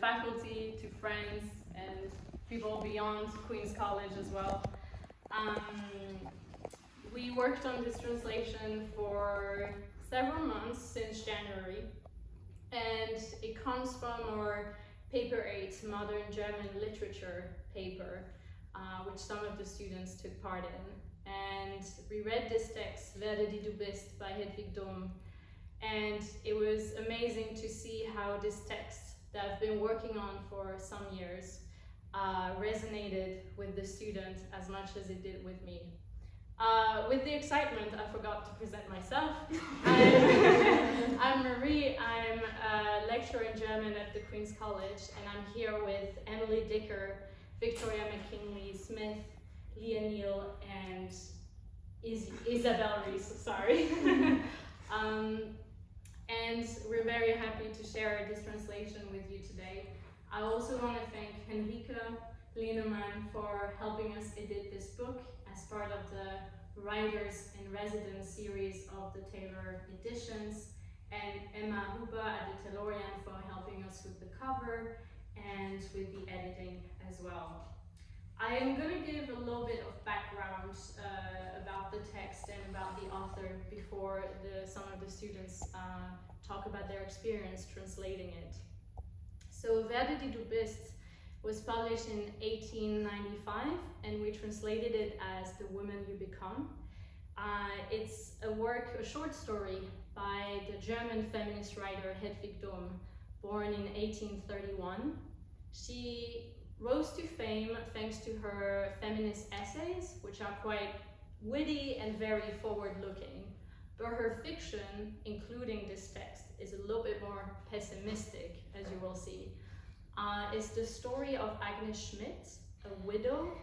faculty, to friends, and people beyond Queen's College as well. We worked on this translation for several months since January, and it comes from our paper 8, Modern German Literature paper, which some of the students took part in. And we read this text, Werde, bist by Hedwig Dohm, and it was amazing to see how this text that I've been working on for some years resonated with the student as much as it did with me. With the excitement, I forgot to present myself. I'm Marie. I'm a lecturer in German at the Queen's College, and I'm here with Emily Dicker, Victoria Mckinley-Smith, Lia Neill, and Isabella Reese, sorry. And we're very happy to share this translation with you today. I also want to thank Henrike Lienemann for helping us edit this book as part of the Writers in Residence series of the Taylor editions, and Emma Huber at the Tellurian for helping us with the cover and with the editing as well. I am going to give a little bit of background about the text and about the author before some of the students talk about their experience translating it. So Werde, bist was published in 1895, and we translated it as The Woman You Become. It's a short story by the German feminist writer Hedwig Dohm, born in 1831. She rose to fame thanks to her feminist essays, which are quite witty and very forward-looking. But her fiction, including this text, is a little bit more pessimistic, as you will see. It's the story of Agnes Schmidt, a widow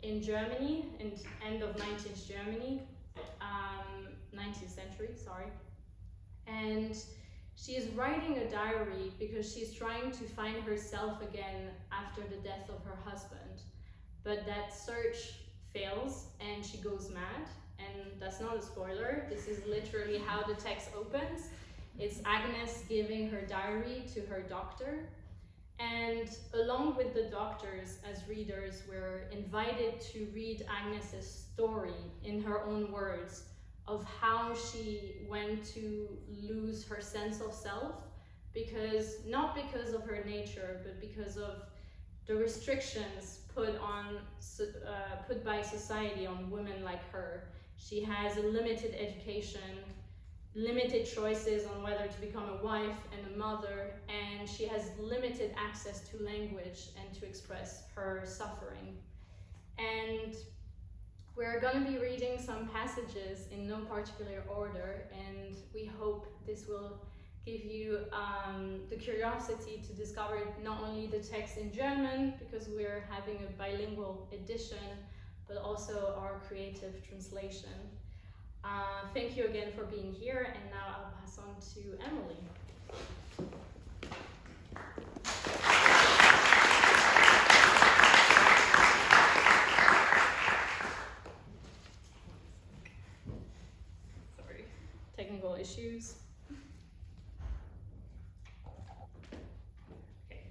in Germany, in end of 19th Germany, 19th century, sorry. And she is writing a diary because she's trying to find herself again after the death of her husband. But that search fails and she goes mad. And that's not a spoiler, this is literally how the text opens. It's Agnes giving her diary to her doctor. And along with the doctors, as readers, we're invited to read Agnes's story in her own words of how she went to lose her sense of self, not because of her nature, but because of the restrictions put by society on women like her. She has a limited education, limited choices on whether to become a wife and a mother, and she has limited access to language and to express her suffering. And we're going to be reading some passages in no particular order, and we hope this will give you the curiosity to discover not only the text in German, because we're having a bilingual edition, but also our creative translation. Thank you again for being here, and now I'll pass on to Emily. Sorry, technical issues. Okay,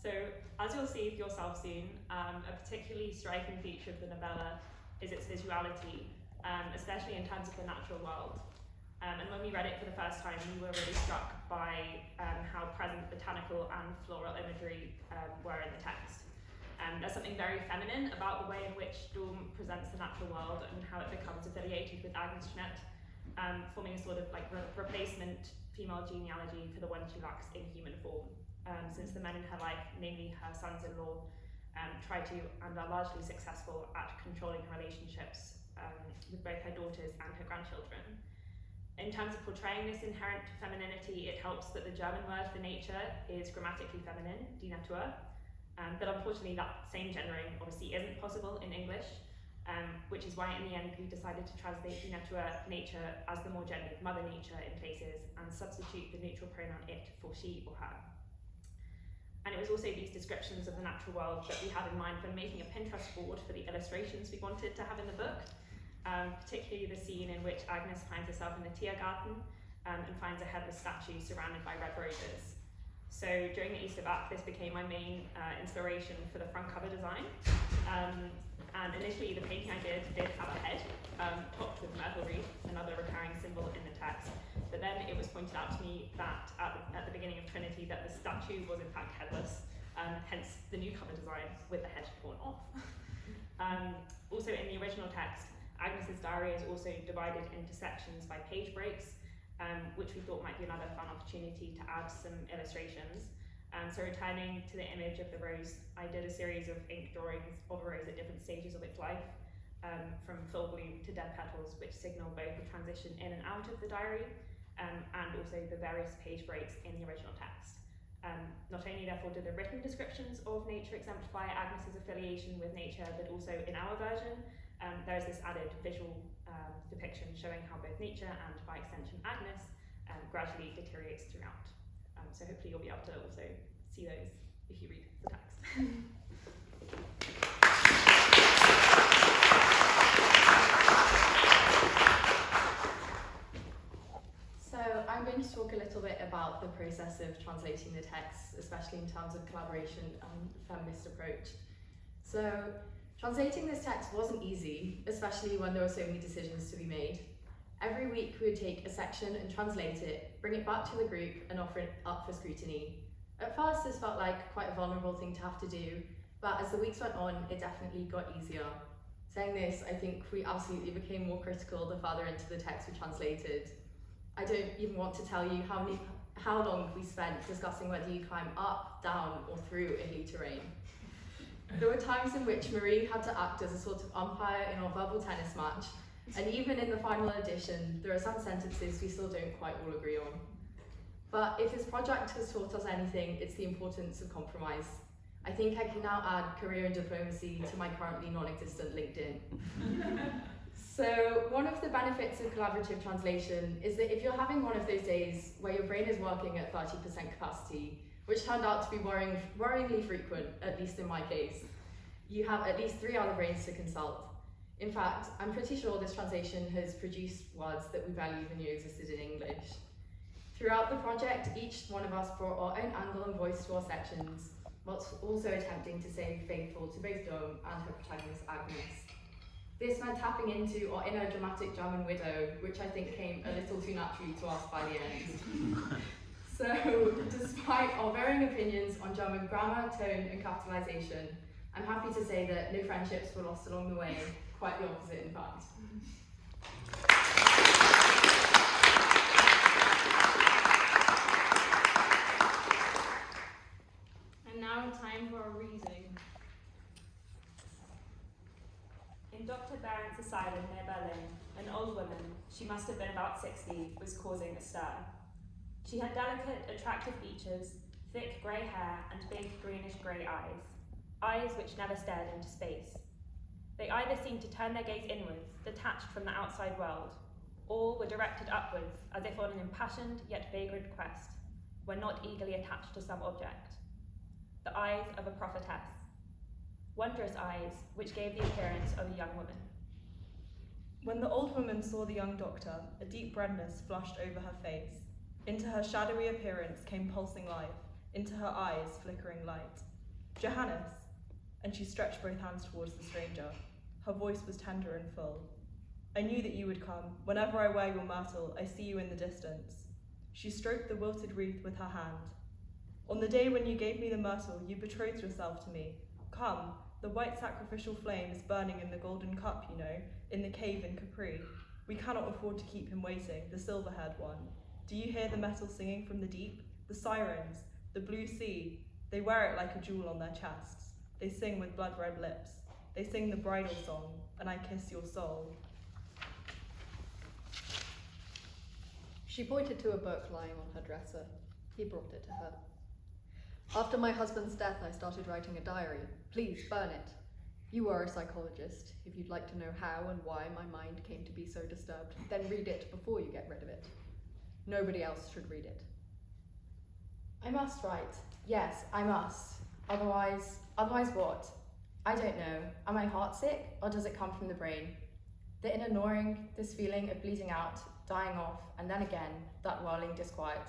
so as you'll see for yourself soon, a particularly striking feature of the novella is its visuality. Especially in terms of the natural world. And when we read it for the first time, we were really struck by how present botanical and floral imagery were in the text. There's something very feminine about the way in which Dohm presents the natural world and how it becomes affiliated with Agnes Schmidt, forming a sort of like replacement female genealogy for the one she lacks in human form, since the men in her life, namely her sons-in-law, try to and are largely successful at controlling her relationships with both her daughters and her grandchildren. In terms of portraying this inherent femininity, it helps that the German word for nature is grammatically feminine, die Natur, but unfortunately that same gendering obviously isn't possible in English, which is why in the end we decided to translate die Natur, nature, as the more gendered mother nature in places, and substitute the neutral pronoun it for she or her. And it was also these descriptions of the natural world that we had in mind when making a Pinterest board for the illustrations we wanted to have in the book, particularly the scene in which Agnes finds herself in the Tiergarten and finds a headless statue surrounded by red roses. So during the Easter back, this became my main inspiration for the front cover design. And initially the painting I did have a head, topped with myrtle wreath, another recurring symbol in the text. But then it was pointed out to me that at the beginning of Trinity that the statue was in fact headless, hence the new cover design with the head torn off. Also in the original text, Agnes's diary is also divided into sections by page breaks, which we thought might be another fun opportunity to add some illustrations. So returning to the image of the rose, I did a series of ink drawings of a rose at different stages of its life, from full bloom to dead petals, which signal both the transition in and out of the diary, and also the various page breaks in the original text. Not only therefore do the written descriptions of nature exemplify Agnes's affiliation with nature, but also in our version, there is this added visual depiction showing how both nature and, by extension, Agnes gradually deteriorates throughout. So hopefully you'll be able to also see those if you read the text. So I'm going to talk a little bit about the process of translating the text, especially in terms of collaboration and feminist approach. So translating this text wasn't easy, especially when there were so many decisions to be made. Every week we would take a section and translate it, bring it back to the group and offer it up for scrutiny. At first this felt like quite a vulnerable thing to have to do, but as the weeks went on, it definitely got easier. Saying this, I think we absolutely became more critical the further into the text we translated. I don't even want to tell you how long we spent discussing whether you climb up, down or through a hilly terrain. There were times in which Marie had to act as a sort of umpire in our verbal tennis match, and even in the final edition, there are some sentences we still don't quite all agree on. But if this project has taught us anything, it's the importance of compromise. I think I can now add career in diplomacy to my currently non-existent LinkedIn. So one of the benefits of collaborative translation is that if you're having one of those days where your brain is working at 30% capacity, which turned out to be worryingly frequent, at least in my case, you have at least 3 other brains to consult. In fact, I'm pretty sure this translation has produced words that we barely even knew existed in English. Throughout the project, each one of us brought our own angle and voice to our sections, whilst also attempting to stay faithful to both Dohm and her protagonist Agnes. This meant tapping into our inner dramatic German widow, which I think came a little too naturally to us by the end. So, despite our varying opinions on German grammar, tone and capitalization, I'm happy to say that no friendships were lost along the way, quite the opposite in fact. And now time for a reading. In Dr. Barent's asylum near Berlin, an old woman, she must have been about 60, was causing a stir. She had delicate, attractive features, thick grey hair and big greenish-grey eyes which never stared into space. They either seemed to turn their gaze inwards, detached from the outside world, or were directed upwards, as if on an impassioned yet vagrant quest, when not eagerly attached to some object. The eyes of a prophetess. Wondrous eyes, which gave the appearance of a young woman. When the old woman saw the young doctor, a deep redness flushed over her face. Into her shadowy appearance came pulsing life, into her eyes flickering light. Johannes! And she stretched both hands towards the stranger. Her voice was tender and full. I knew that you would come. Whenever I wear your myrtle, I see you in the distance. She stroked the wilted wreath with her hand. On the day when you gave me the myrtle, you betrothed yourself to me. Come, the white sacrificial flame is burning in the golden cup, you know, in the cave in Capri. We cannot afford to keep him waiting, the silver-haired one. Do you hear the metal singing from the deep? The sirens, the blue sea, they wear it like a jewel on their chests. They sing with blood-red lips. They sing the bridal song, and I kiss your soul. She pointed to a book lying on her dresser. He brought it to her. After my husband's death, I started writing a diary. Please, burn it. You are a psychologist. If you'd like to know how and why my mind came to be so disturbed, then read it before you get rid of it. Nobody else should read it. I must write. Yes, I must. Otherwise what? I don't know. Am I heartsick, or does it come from the brain? The inner gnawing, this feeling of bleeding out, dying off, and then again, that whirling disquiet.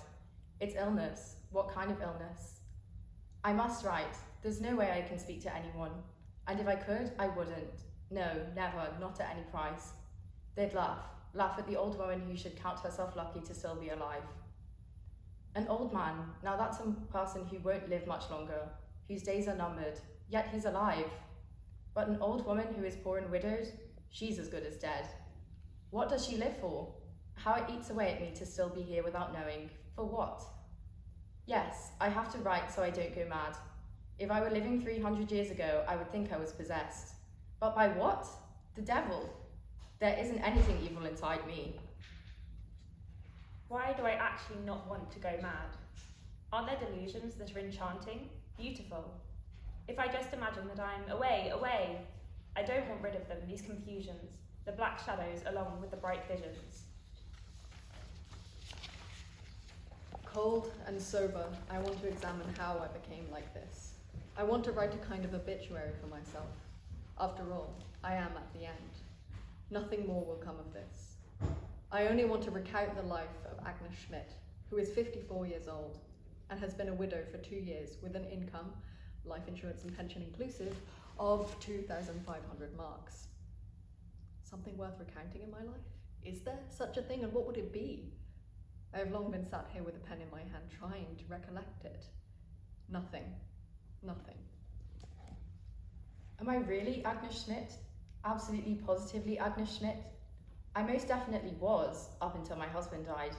It's illness. What kind of illness? I must write. There's no way I can speak to anyone. And if I could, I wouldn't. No, never, not at any price. They'd laugh at the old woman who should count herself lucky to still be alive. An old man, now that's a person who won't live much longer, whose days are numbered, yet he's alive. But an old woman who is poor and widowed, she's as good as dead. What does she live for? How it eats away at me to still be here without knowing. For what? Yes, I have to write so I don't go mad. If I were living 300 years ago, I would think I was possessed. But by what? The devil. There isn't anything evil inside me. Why do I actually not want to go mad? Aren't there delusions that are enchanting, beautiful? If I just imagine that I'm away, I don't want rid of them, these confusions, the black shadows along with the bright visions. Cold and sober, I want to examine how I became like this. I want to write a kind of obituary for myself. After all, I am at the end. Nothing more will come of this. I only want to recount the life of Agnes Schmidt, who is 54 years old and has been a widow for 2 years with an income, life insurance and pension inclusive, of 2,500 marks. Something worth recounting in my life? Is there such a thing, and what would it be? I have long been sat here with a pen in my hand trying to recollect it. Nothing. Am I really Agnes Schmidt? Absolutely positively Agnes Schmidt? I most definitely was, up until my husband died.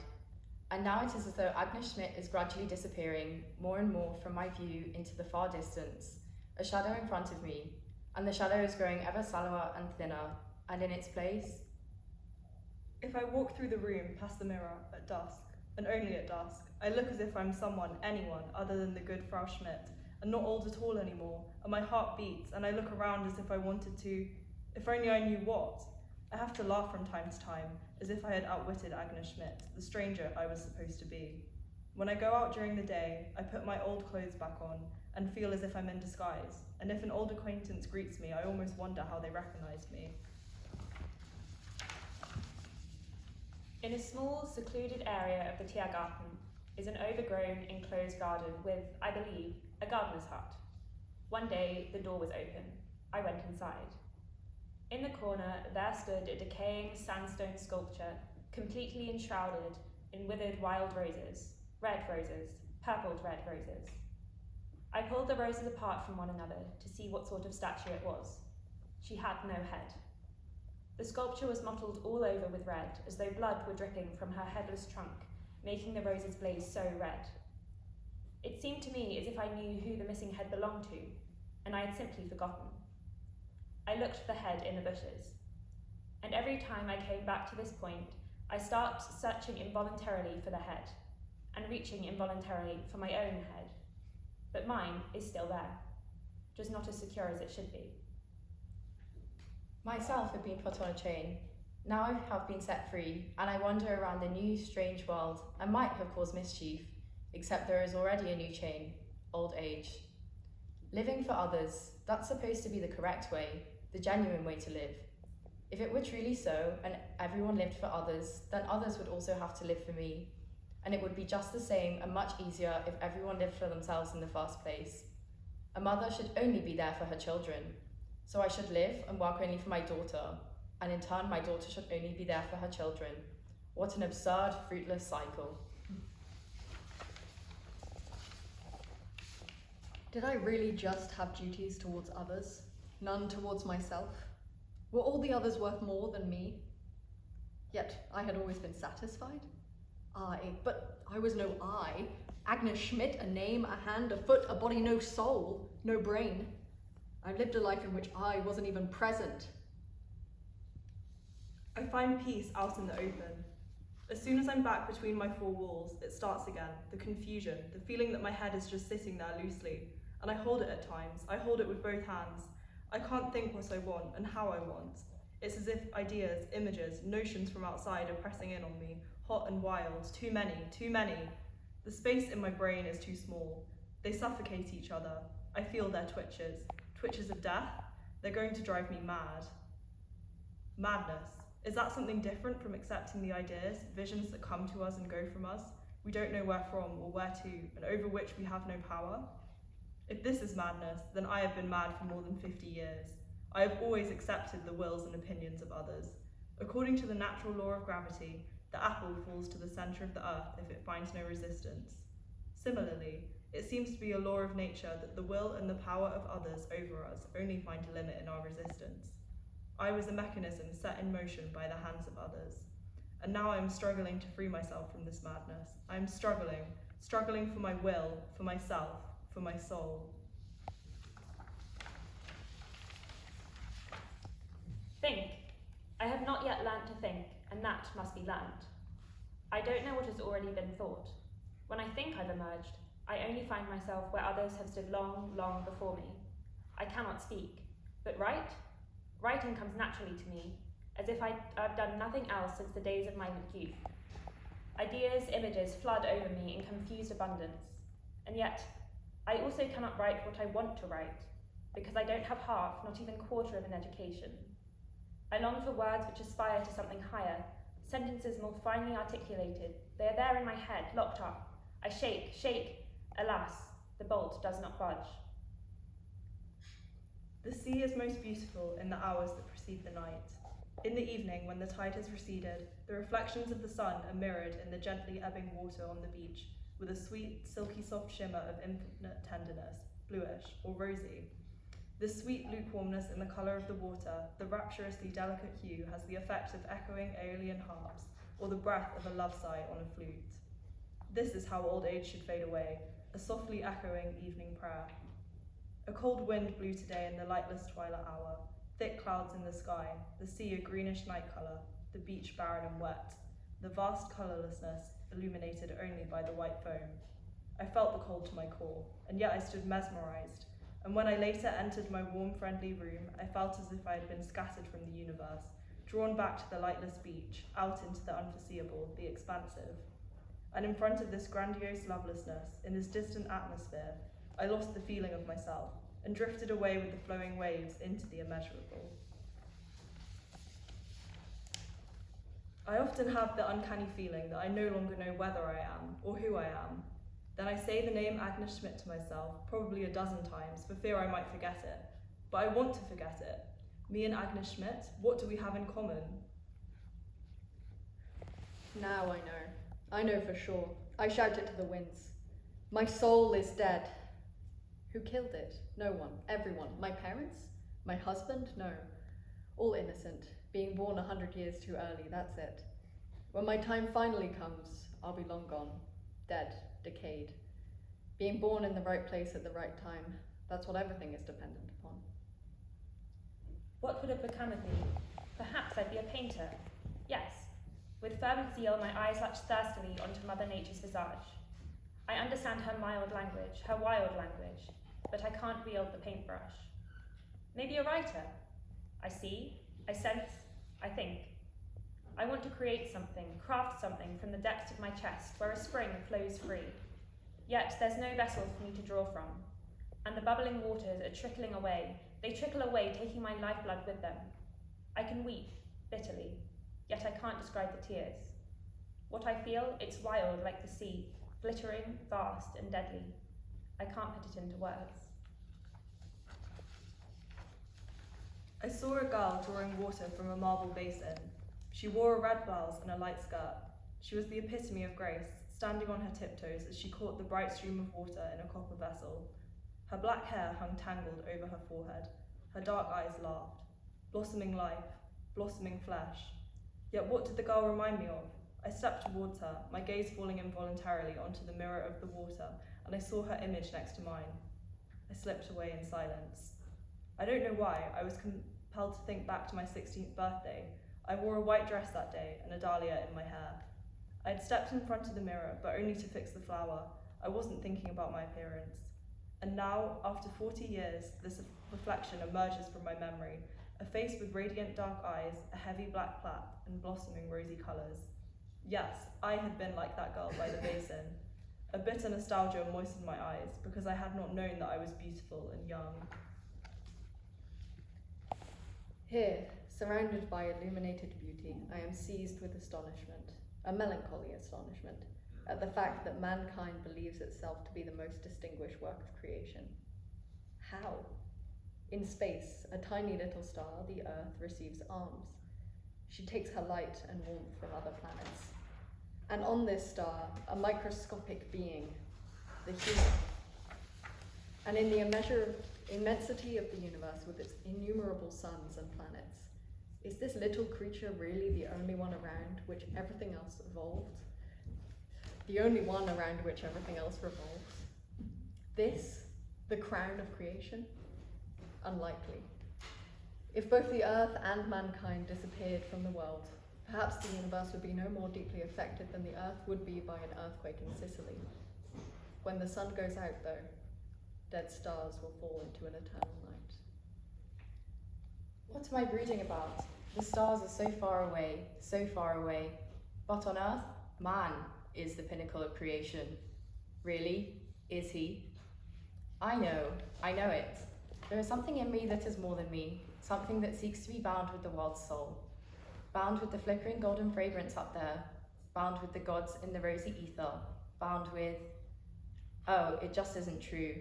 And now it is as though Agnes Schmidt is gradually disappearing more and more from my view into the far distance, a shadow in front of me, and the shadow is growing ever sallower and thinner, and in its place. If I walk through the room past the mirror at dusk, and only at dusk, I look as if I'm anyone other than the good Frau Schmidt, and not old at all anymore, and my heart beats, and I look around as if I wanted to, if only I knew what. I have to laugh from time to time, as if I had outwitted Agnes Schmidt, the stranger I was supposed to be. When I go out during the day, I put my old clothes back on, and feel as if I'm in disguise, and if an old acquaintance greets me, I almost wonder how they recognise me. In a small, secluded area of the Tiergarten is an overgrown, enclosed garden with, I believe, a gardener's hut. One day, the door was open. I went inside. In the corner, there stood a decaying sandstone sculpture, completely enshrouded in withered wild roses, red roses, purpled red roses. I pulled the roses apart from one another to see what sort of statue it was. She had no head. The sculpture was mottled all over with red, as though blood were dripping from her headless trunk, making the roses blaze so red. It seemed to me as if I knew who the missing head belonged to, and I had simply forgotten. I looked for the head in the bushes, and every time I came back to this point, I started searching involuntarily for the head, and reaching involuntarily for my own head. But mine is still there, just not as secure as it should be. Myself have been put on a chain. Now I have been set free, and I wander around a new, strange world, and might have caused mischief, except there is already a new chain, old age. Living for others, that's supposed to be the correct way, the genuine way to live. If it were truly so, and everyone lived for others, then others would also have to live for me, and it would be just the same and much easier if everyone lived for themselves in the first place. A mother should only be there for her children, so I should live and work only for my daughter, and in turn my daughter should only be there for her children. What an absurd, fruitless cycle. Did I really just have duties towards others, none towards myself? Were all the others worth more than me? Yet I had always been satisfied. But I was no I. Agnes Schmidt, a name, a hand, a foot, a body, no soul, no brain. I lived a life in which I wasn't even present. I find peace out in the open. As soon as I'm back between my four walls, it starts again, the confusion, the feeling that my head is just sitting there loosely, and I hold it at times. I hold it with both hands. I can't think what I want and how I want. It's as if ideas, images, notions from outside are pressing in on me, hot and wild, too many, too many. The space in my brain is too small. They suffocate each other. I feel their twitches, twitches of death. They're going to drive me mad. Madness. Is that something different from accepting the ideas, visions that come to us and go from us? we don't know where from or where to, and over which we have no power? If this is madness, then I have been mad for more than 50 years. I have always accepted the wills and opinions of others. According to the natural law of gravity, the apple falls to the centre of the earth if it finds no resistance. Similarly, it seems to be a law of nature that the will and the power of others over us only find a limit in our resistance. I was a mechanism set in motion by the hands of others. And now I am struggling to free myself from this madness. I am struggling for my will, for myself, for my soul. Think. I have not yet learnt to think, and that must be learnt. I don't know what has already been thought. When I think I've emerged, I only find myself where others have stood long, long before me. I cannot speak, but write? Writing comes naturally to me, as if I've done nothing else since the days of my youth. Ideas, images flood over me in confused abundance, and yet I also cannot write what I want to write, because I don't have half, not even quarter of an education. I long for words which aspire to something higher, sentences more finely articulated. They are there in my head, locked up. I shake, alas, the bolt does not budge. The sea is most beautiful in the hours that precede the night. In the evening, when the tide has receded, the reflections of the sun are mirrored in the gently ebbing water on the beach, with a sweet, silky soft shimmer of infinite tenderness, bluish or rosy. The sweet lukewarmness in the colour of the water, the rapturously delicate hue, has the effect of echoing alien harps, or the breath of a love sigh on a flute. This is how old age should fade away, a softly echoing evening prayer. A cold wind blew today in the lightless twilight hour, thick clouds in the sky, the sea a greenish night colour, the beach barren and wet, the vast colourlessness illuminated only by the white foam. I felt the cold to my core, and yet I stood mesmerised, and when I later entered my warm, friendly room, I felt as if I had been scattered from the universe, drawn back to the lightless beach, out into the unforeseeable, the expansive. And in front of this grandiose lovelessness, in this distant atmosphere, I lost the feeling of myself, and drifted away with the flowing waves into the immeasurable. I often have the uncanny feeling that I no longer know whether I am, or who I am. Then I say the name Agnes Schmidt to myself, probably a dozen times, for fear I might forget it. But I want to forget it. Me and Agnes Schmidt, what do we have in common? Now I know. I know for sure. I shout it to the winds. My soul is dead. Who killed it? No one. Everyone. My parents? My husband? No. All innocent. Being born 100 years too early, that's it. When my time finally comes, I'll be long gone. Dead. Decayed. Being born in the right place at the right time, that's what everything is dependent upon. What would have become of me? Perhaps I'd be a painter. Yes. With fervent zeal, my eyes latch thirstily onto Mother Nature's visage. I understand her mild language, her wild language, but I can't wield the paintbrush. Maybe a writer. I see, I sense, I think. I want to create something, craft something from the depths of my chest where a spring flows free. Yet there's no vessel for me to draw from, and the bubbling waters are trickling away. They trickle away, taking my lifeblood with them. I can weep, bitterly, yet I can't describe the tears. What I feel, it's wild like the sea, glittering, vast, and deadly. I can't put it into words. I saw a girl drawing water from a marble basin. She wore a red blouse and a light skirt. She was the epitome of grace, standing on her tiptoes as she caught the bright stream of water in a copper vessel. Her black hair hung tangled over her forehead. Her dark eyes laughed. Blossoming life, blossoming flesh. Yet what did the girl remind me of? I stepped towards her, my gaze falling involuntarily onto the mirror of the water, and I saw her image next to mine. I slipped away in silence. I don't know why, I was compelled to think back to my 16th birthday. I wore a white dress that day and a dahlia in my hair. I had stepped in front of the mirror, but only to fix the flower. I wasn't thinking about my appearance. And now, after 40 years, this reflection emerges from my memory, a face with radiant dark eyes, a heavy black plait, and blossoming rosy colours. Yes, I had been like that girl by the basin. A bitter nostalgia moistened my eyes, because I had not known that I was beautiful and young. Here, surrounded by illuminated beauty, I am seized with astonishment, a melancholy astonishment. at the fact that mankind believes itself to be the most distinguished work of creation. How? In space, a tiny little star, the Earth, receives arms. She takes her light and warmth from other planets. And on this star, a microscopic being, the human. And in the immensity of the universe with its innumerable suns and planets, is this little creature really the only one around which everything else evolved? The only one around which everything else revolves? This, the crown of creation? Unlikely. If both the earth and mankind disappeared from the world, perhaps the universe would be no more deeply affected than the earth would be by an earthquake in Sicily. When the sun goes out, though, dead stars will fall into an eternal night. What am I brooding about? The stars are so far away. But on Earth, man is the pinnacle of creation. Really? Is he? I know it. There is something in me that is more than me, something that seeks to be bound with the world's soul, bound with the flickering golden fragrance up there, bound with the gods in the rosy ether, bound with... Oh, it just isn't true.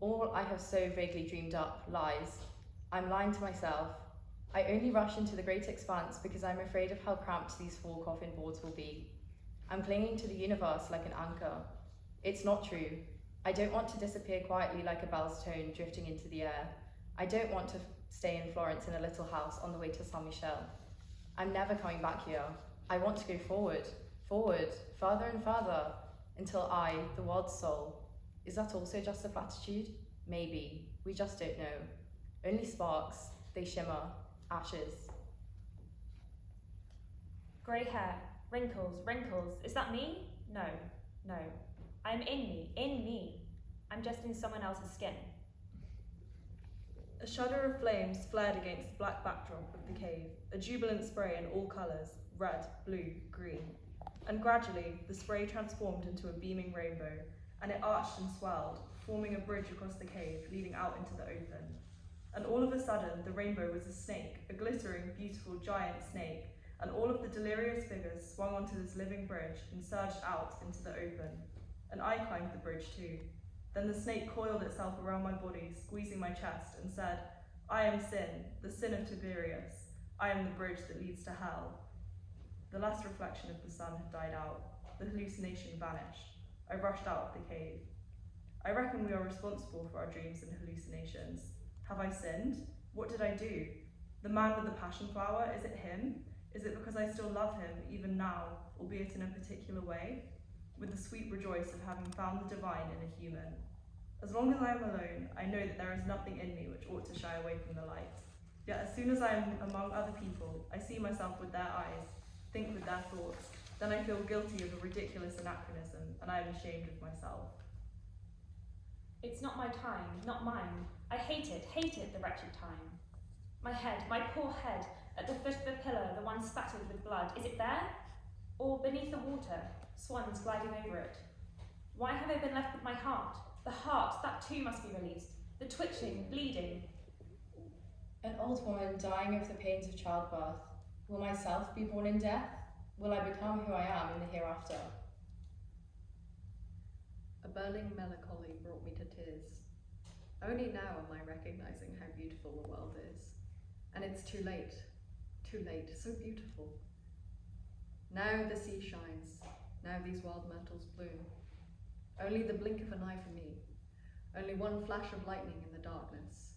All I have so vaguely dreamed up lies. I'm lying to myself. I only rush into the great expanse because I'm afraid of how cramped these 4 coffin boards will be. I'm clinging to the universe like an anchor. It's not true. I don't want to disappear quietly like a bell's tone drifting into the air. I don't want to stay in Florence in a little house on the way to Saint Michel. I'm never coming back here. I want to go forward, further and further, until I, the world's soul. Is that also just a platitude? Maybe. We just don't know. Only sparks, they shimmer, ashes. Grey hair, wrinkles. Is that me? No. I'm in me. I'm just in someone else's skin. A shudder of flames flared against the black backdrop of the cave, a jubilant spray in all colours, red, blue, green. And gradually, the spray transformed into a beaming rainbow, and it arched and swelled, forming a bridge across the cave, leading out into the open. And all of a sudden, the rainbow was a snake, a glittering, beautiful, giant snake, and all of the delirious figures swung onto this living bridge and surged out into the open. And I climbed the bridge too. Then the snake coiled itself around my body, squeezing my chest, and said, I am sin, the sin of Tiberius. I am the bridge that leads to hell. The last reflection of the sun had died out. The hallucination vanished. I rushed out of the cave. I reckon we are responsible for our dreams and hallucinations. Have I sinned? What did I do? The man with the passion flower, is it him? Is it because I still love him, even now, albeit in a particular way? With the sweet rejoice of having found the divine in a human. As long as I am alone, I know that there is nothing in me which ought to shy away from the light. Yet as soon as I am among other people, I see myself with their eyes, think with their thoughts, then I feel guilty of a ridiculous anachronism, and I am ashamed of myself. It's not my time, not mine. I hate it, the wretched time. My head, my poor head, at the foot of the pillar, the one spattered with blood, is it there? Or beneath the water, swans gliding over it? Why have I been left with my heart? The heart, that too must be released. The twitching, bleeding. An old woman dying of the pains of childbirth. Will myself be born in death? Will I become who I am in the hereafter? A burning melancholy brought me to tears. Only now am I recognizing how beautiful the world is. And it's too late, so beautiful. Now the sea shines, now these wild myrtles bloom. Only the blink of an eye for me, only one flash of lightning in the darkness.